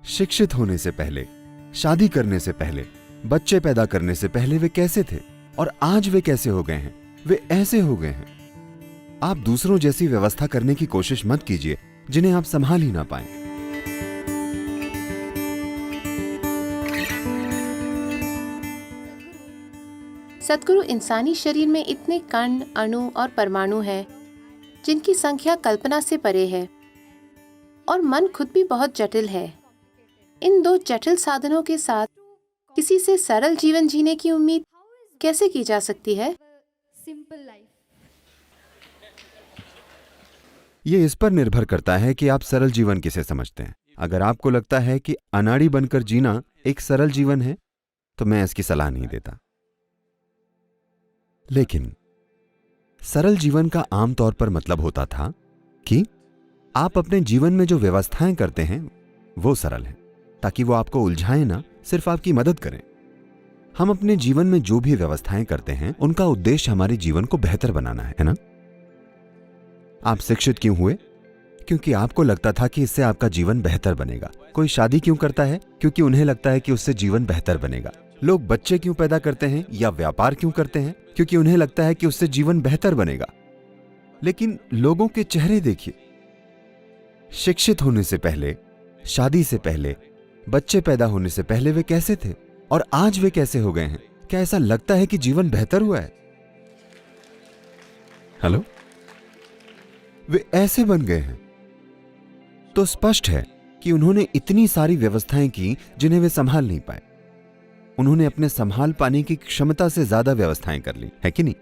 शिक्षित होने से पहले, शादी करने से पहले, बच्चे पैदा करने से पहले वे कैसे थे और आज वे कैसे हो गए हैं? वे ऐसे हो गए हैं। आप दूसरों जैसी व्यवस्था करने की कोशिश मत कीजिए जिन्हें आप संभाल ही ना पाएं। सद्गुरु, इंसानी शरीर में इतने कण, अणु और परमाणु हैं जिनकी संख्या कल्पना से परे है और मन खुद भी बहुत जटिल है। इन दो जटिल साधनों के साथ किसी से सरल जीवन जीने की उम्मीद कैसे की जा सकती है? ये इस पर निर्भर करता है कि आप सरल जीवन किसे समझते हैं। अगर आपको लगता है कि अनाड़ी बनकर जीना एक सरल जीवन है तो मैं इसकी सलाह नहीं देता। लेकिन सरल जीवन का आमतौर पर मतलब होता था कि आप अपने जीवन में जो व्यवस्थाएं करते हैं वो सरल हैं, ताकि वो आपको उलझाएं ना, सिर्फ आपकी मदद करें। हम अपने जीवन में जो भी व्यवस्थाएं करते हैं उनका उद्देश्य हमारे जीवन को बेहतर बनाना है ना? आप शिक्षित क्यों हुए? क्योंकि आपको लगता था कि इससे आपका जीवन बेहतर बनेगा। कोई शादी क्यों करता है? क्योंकि उन्हें लगता है कि उससे जीवन बेहतर बनेगा। लोग बच्चे क्यों पैदा करते हैं या व्यापार क्यों करते हैं? क्योंकि उन्हें लगता है कि उससे जीवन बेहतर बनेगा। लेकिन लोगों के चेहरे देखिए। शिक्षित होने से पहले, शादी से पहले, बच्चे पैदा होने से पहले वे कैसे थे और आज वे कैसे हो गए हैं? क्या ऐसा लगता है कि जीवन बेहतर हुआ है? हेलो? वे ऐसे बन गए हैं तो स्पष्ट है कि उन्होंने इतनी सारी व्यवस्थाएं की जिन्हें वे संभाल नहीं पाए। उन्होंने अपने संभाल पाने की क्षमता से ज्यादा व्यवस्थाएं कर ली, है कि नहीं?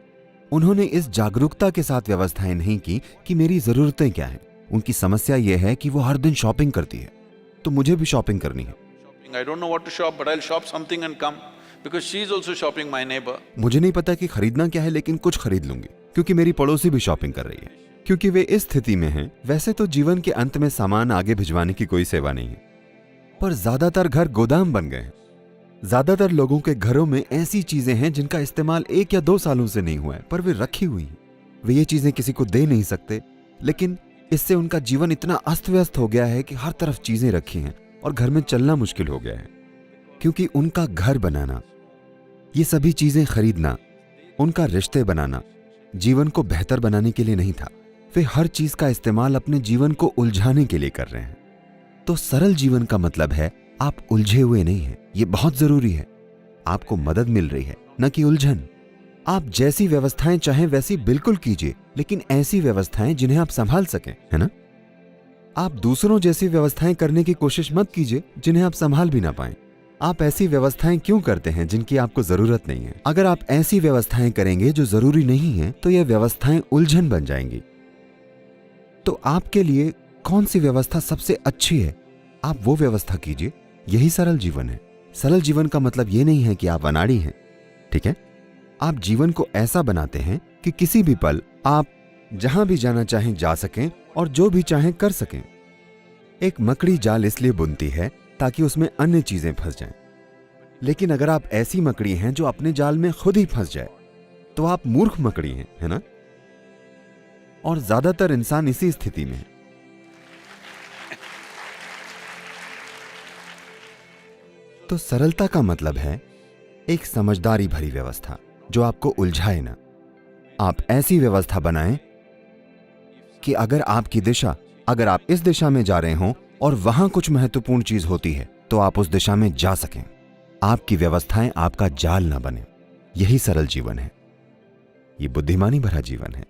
उन्होंने इस जागरूकता के साथ व्यवस्थाएं नहीं की कि मेरी जरूरतें क्या हैं। उनकी समस्या यह है कि वो हर दिन शॉपिंग करती है, तो मुझे भी शॉपिंग करनी है। I don't know what to shop, but I'll shop something and come because she is also shopping, my neighbor. मुझे नहीं पता कि खरीदना क्या है, लेकिन कुछ खरीद लूंगी क्योंकि मेरी पड़ोसी भी शॉपिंग कर रही है। क्योंकि वे इस स्थिति में हैं। वैसे तो जीवन के अंत में सामान आगे भिजवाने की कोई सेवा नहीं है, पर ज्यादातर घर गोदाम बन गए हैं। ज्यादातर लोगों के घरों में ऐसी चीजें हैं जिनका इस्तेमाल 1 या 2 सालों से नहीं हुआ है, पर वे रखी हुई हैं। वे ये चीजें किसी को दे नहीं सकते, लेकिन इससे उनका जीवन इतना अस्त व्यस्त हो गया है कि हर तरफ चीजें रखी हैं और घर में चलना मुश्किल हो गया है। क्योंकि उनका घर बनाना, ये सभी चीजें खरीदना, उनका रिश्ते बनाना जीवन को बेहतर बनाने के लिए नहीं था। वे हर चीज का इस्तेमाल अपने जीवन को उलझाने के लिए कर रहे हैं। तो सरल जीवन का मतलब है आप उलझे हुए नहीं हैं। ये बहुत जरूरी है। आपको मदद मिल रही है, न कि उलझन। आप जैसी व्यवस्थाएं चाहें वैसी बिल्कुल कीजिए, लेकिन ऐसी व्यवस्थाएं जिन्हें आप संभाल सकें, है ना? आप दूसरों जैसी व्यवस्थाएं करने की कोशिश मत कीजिए जिन्हें आप संभाल भी ना पाएं। आप ऐसी व्यवस्थाएं क्यों करते हैं जिनकी आपको जरूरत नहीं है? अगर आप ऐसी व्यवस्थाएं करेंगे जो जरूरी नहीं है तो यह व्यवस्थाएं उलझन बन जाएंगी। तो आपके लिए कौन सी व्यवस्था सबसे अच्छी है, आप वो व्यवस्था कीजिए। यही सरल जीवन है। सरल जीवन का मतलब ये नहीं है कि आप अनाड़ी हैं, ठीक है? आप जीवन को ऐसा बनाते हैं कि किसी भी पल आप जहां भी जाना चाहें जा सकें और जो भी चाहें कर सकें। एक मकड़ी जाल इसलिए बुनती है ताकि उसमें अन्य चीजें फंस जाएं। लेकिन अगर आप ऐसी मकड़ी हैं जो अपने जाल में खुद ही फंस जाए तो आप मूर्ख मकड़ी हैं, है ना? और ज्यादातर इंसान इसी स्थिति में है। तो सरलता का मतलब है एक समझदारी भरी व्यवस्था जो आपको उलझाए ना। आप ऐसी व्यवस्था बनाएं कि अगर आप इस दिशा में जा रहे हों और वहां कुछ महत्वपूर्ण चीज होती है तो आप उस दिशा में जा सकें। आपकी व्यवस्थाएं आपका जाल ना बने। यही सरल जीवन है। ये बुद्धिमानी भरा जीवन है।